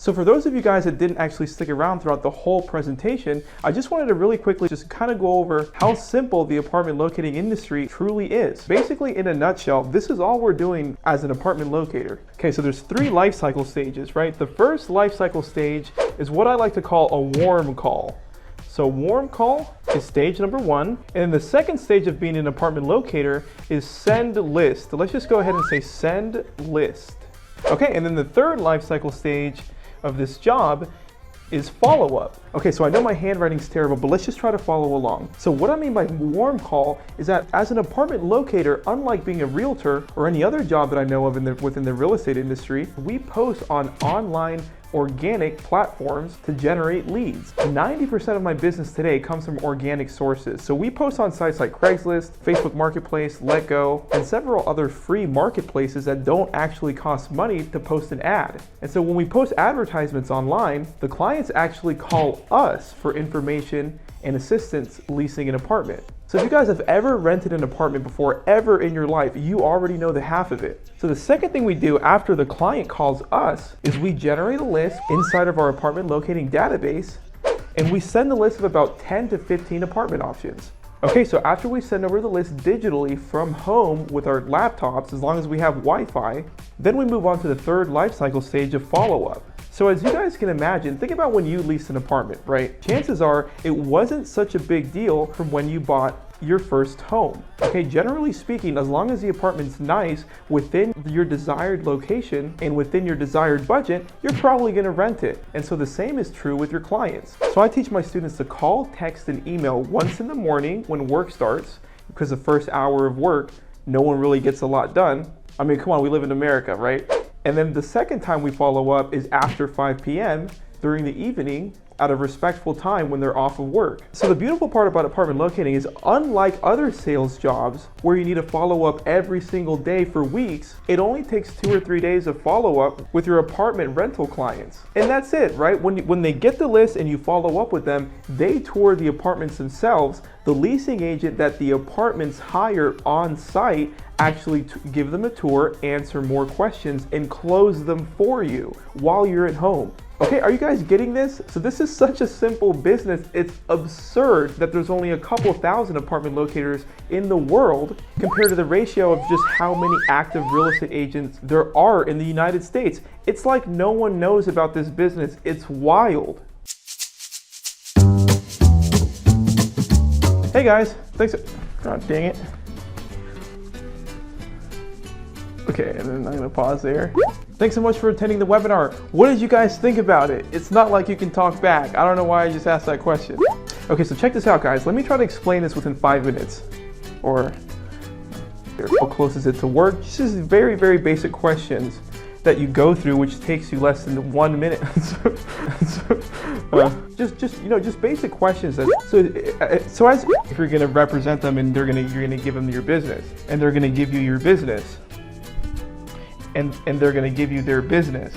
So for those of you guys that didn't actually stick around throughout the whole presentation, I just wanted to really quickly just kind of go over how simple the apartment locating industry truly is. Basically, in a nutshell, this is all we're doing as an apartment locator. Okay, so there's 3 life cycle stages, right? The first life cycle stage is what I like to call a warm call. So warm call is stage number 1. And then the second stage of being an apartment locator is send list. So let's just go ahead and say send list. Okay, and then the third life cycle stage of this job is follow-up. Okay, so I know my handwriting's terrible, but let's just try to follow along. So what I mean by warm call is that as an apartment locator, unlike being a realtor or any other job that I know of within the real estate industry, we post on online organic platforms to generate leads. 90% of my business today comes from organic sources. So we post on sites like Craigslist, Facebook Marketplace, Letgo, and several other free marketplaces that don't actually cost money to post an ad. And so when we post advertisements online, the clients actually call us for information and assistance leasing an apartment. So if you guys have ever rented an apartment before, ever in your life, you already know the half of it. So the second thing we do after the client calls us is we generate a list inside of our apartment locating database, and we send the list of about 10 to 15 apartment options. Okay, so after we send over the list digitally from home with our laptops, as long as we have Wi-Fi, then we move on to the third life cycle stage of follow-up. So as you guys can imagine, think about when you leased an apartment, right? Chances are it wasn't such a big deal from when you bought your first home. Okay, generally speaking, as long as the apartment's nice within your desired location and within your desired budget, you're probably gonna rent it. And so the same is true with your clients. So I teach my students to call, text, and email once in the morning when work starts, because the first hour of work, no one really gets a lot done. I mean, come on, we live in America, right? And then the second time we follow up is after 5 p.m. during the evening at a respectful time when they're off of work. So the beautiful part about apartment locating is, unlike other sales jobs where you need to follow up every single day for weeks, it only takes 2 or 3 days of follow up with your apartment rental clients. And that's it, right? When they get the list and you follow up with them, they tour the apartments themselves. The leasing agent that the apartments hire on site actually give them a tour, answer more questions, and close them for you while you're at home. Okay, are you guys getting this? So this is such a simple business. It's absurd that there's only a couple thousand apartment locators in the world compared to the ratio of just how many active real estate agents there are in the United States. It's like no one knows about this business. It's wild. Hey guys, thanks. God dang it. Okay, and then I'm gonna pause there. Thanks so much for attending the webinar. What did you guys think about it? It's not like you can talk back. I don't know why I just asked that question. Okay, so check this out, guys. Let me try to explain this within 5 minutes. Or how close is it to work? Just very, very basic questions that you go through, which takes you less than 1 minute. Just basic questions. So as if you're gonna represent them and you're gonna give them your business, and they're gonna give you your business. And they're going to give you their business.